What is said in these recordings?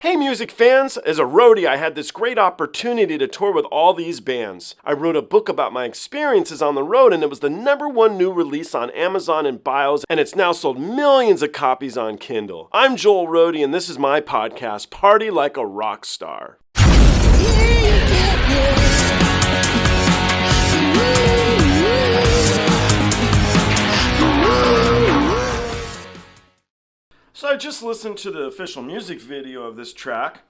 Hey music fans! As a roadie, I had this great opportunity to tour with all these bands. I wrote a book about my experiences on the road, and it was the #1 new release on Amazon and Bios, and it's now sold millions of copies on Kindle. I'm Joel Roadie, and this is my podcast, Party Like a Rockstar. So I just listened to the official music video of this track.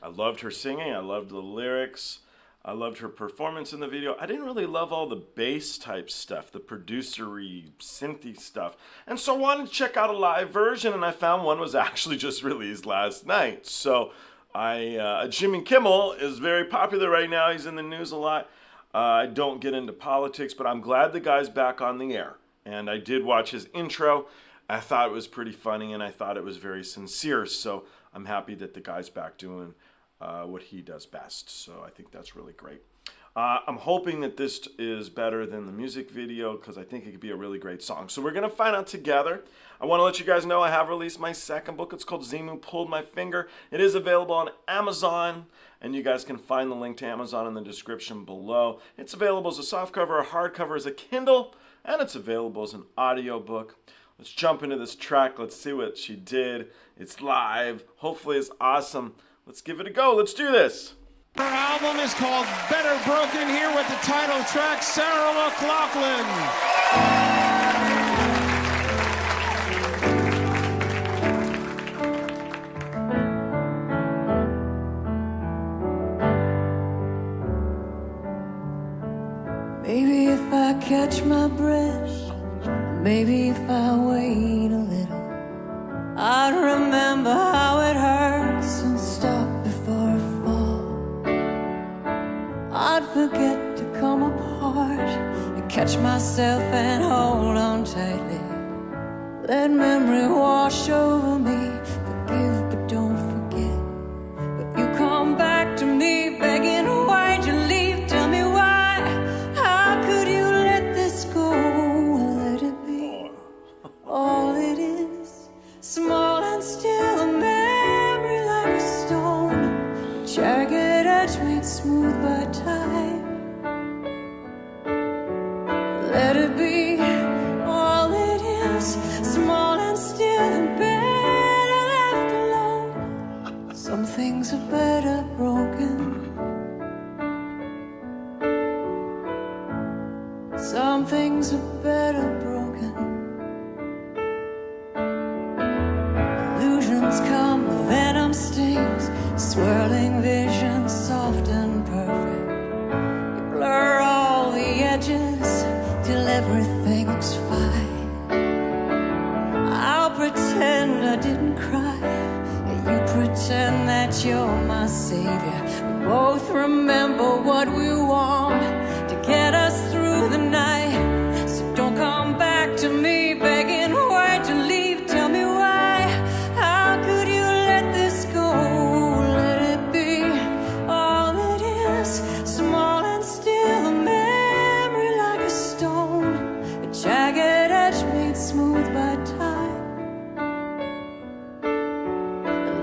I loved her singing, I loved the lyrics, I loved her performance in the video. I didn't really love all the bass type stuff, the producery, synthy stuff. And so I wanted to check out a live version, and I found one was actually just released last night. So Jimmy Kimmel is very popular right now, he's in the news a lot. I don't get into politics, but I'm glad the guy's back on the air. And I did watch his intro. I thought it was pretty funny, and I thought it was very sincere, so I'm happy that the guy's back doing what he does best, so I think that's really great. I'm hoping that this is better than the music video, because I think it could be a really great song. So we're going to find out together. I want to let you guys know I have released my second book. It's called XEMU Pulled My Finger. It is available on Amazon, and you guys can find the link to Amazon in the description below. It's available as a softcover, a hardcover, as a Kindle, and it's available as an audiobook. Let's jump into this track. Let's see what she did. It's live. Hopefully it's awesome. Let's give it a go. Let's do this. Her album is called Better Broken, here with the title track, Sarah McLachlan. Maybe if I catch my breath, maybe if I wait a little, I'd remember how it hurts and stop before I fall. I'd forget to come apart and catch myself and hold on tightly. Let memory wash over me, forgive but don't forget. But you come back to me begging, why'd you leave? Tell me why. How could you let this go? All it is, small and still, a memory like a stone, jagged edge made smooth by time. Let it be, all it is, small and still, and better left alone. Some things are better broken. Some things are better broken. Come, venom stings, swirling visions, soft and perfect. You blur all the edges till everything looks fine. I'll pretend I didn't cry, and you pretend that you're my savior. We both remember what we want to get us through the night. So don't come back to me begging, why'd you leave? Tell me why.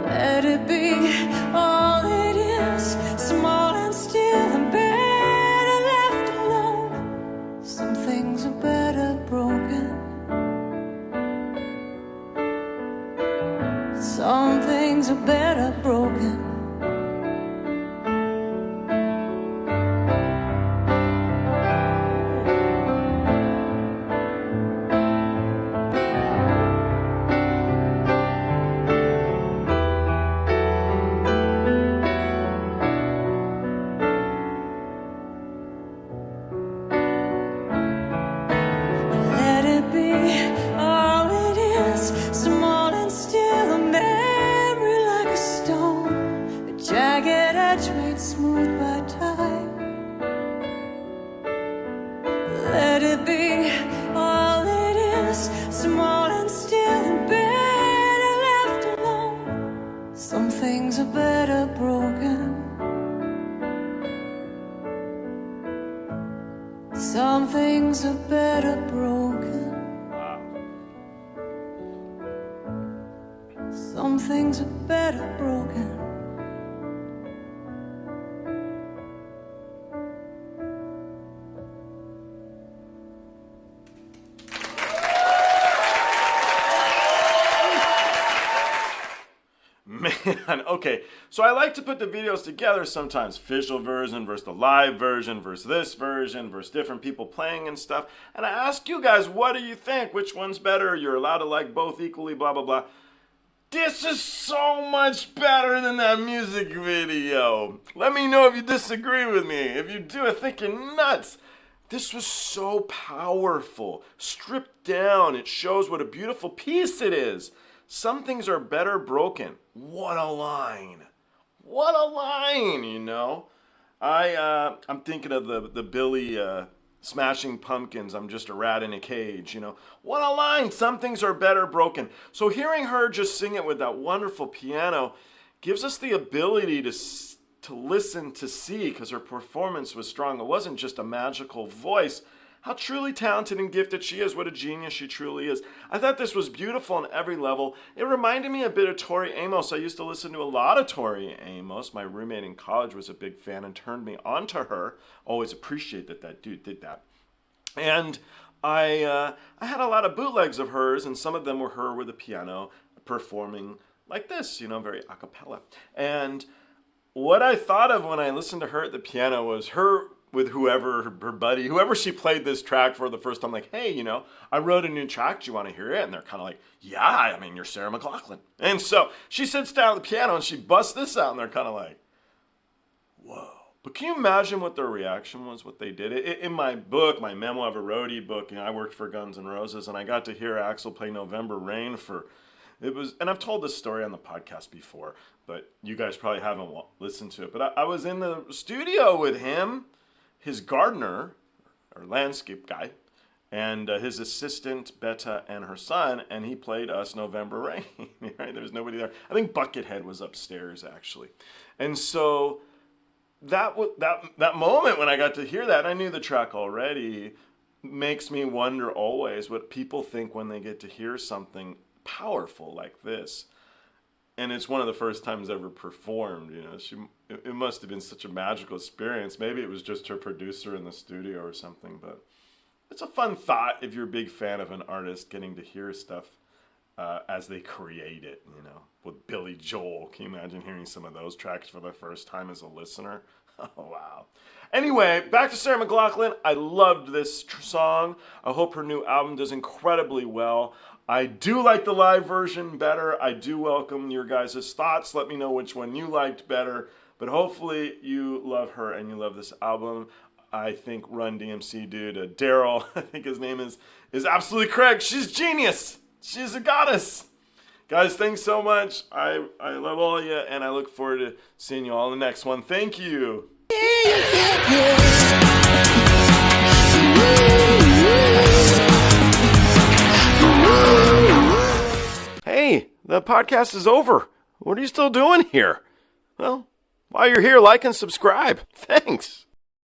Let it be, all it is, small and still, and better left alone. Some things are better broken. Some things are better broken. Let it be, all it is, small and still, and better left alone. Some things are better broken. Some things are better broken. Some things are better broken. man. Okay, so I like to put the videos together sometimes. Official version versus the live version versus this version versus different people playing and stuff. And I ask you guys, what do you think? Which one's better? You're allowed to like both equally, blah, blah, blah. This is so much better than that music video. Let me know if you disagree with me. If you do, I think you're nuts. This was so powerful. Stripped down, it shows what a beautiful piece it is. Some things are better broken. What a line. What a line, you know. I'm thinking of the Billy Smashing Pumpkins, I'm just a rat in a cage, you know. What a line. Some things are better broken. So hearing her just sing it with that wonderful piano gives us the ability to listen, to see, because her performance was strong. It wasn't just a magical voice. How truly talented and gifted she is. What a genius she truly is. I thought this was beautiful on every level. It reminded me a bit of Tori Amos. I used to listen to a lot of Tori Amos. My roommate in college was a big fan and turned me on to her. Always appreciate that dude did that. And I had a lot of bootlegs of hers, and some of them were her with a piano performing like this, you know, very a cappella. And what I thought of when I listened to her at the piano was her with whoever, her buddy, whoever she played this track for the first time, like, hey, you know, I wrote a new track, do you want to hear it? And they're kind of like, yeah, I mean, you're Sarah McLachlan. And so she sits down at the piano and she busts this out, and they're kind of like, whoa. But can you imagine what their reaction was, what they did? In my book, my memoir of a Roadie book, you know, I worked for Guns N' Roses, and I got to hear Axl play November Rain and I've told this story on the podcast before, but you guys probably haven't listened to it. But I was in the studio with him, his gardener, or landscape guy, and his assistant, Betta, and her son, and he played us November Rain. Right? There was nobody there. I think Buckethead was upstairs, actually. And so that moment when I got to hear that, I knew the track already, makes me wonder always what people think when they get to hear something powerful like this. And it's one of the first times ever performed, you know. It must have been such a magical experience. Maybe it was just her producer in the studio or something, but it's a fun thought if you're a big fan of an artist, getting to hear stuff as they create it, you know. With Billy Joel, can you imagine hearing some of those tracks for the first time as a listener? Oh, wow. Anyway, back to Sarah McLachlan. I loved this song. I hope her new album does incredibly well. I do like the live version better. I do welcome your guys' thoughts. Let me know which one you liked better. But hopefully you love her and you love this album. I think Run DMC dude, Daryl, I think his name is absolutely correct. She's genius. She's a goddess. Guys, thanks so much. I love all of you, and I look forward to seeing you all in the next one. Thank you. Hey, the podcast is over. What are you still doing here? Well, while you're here, like and subscribe. Thanks.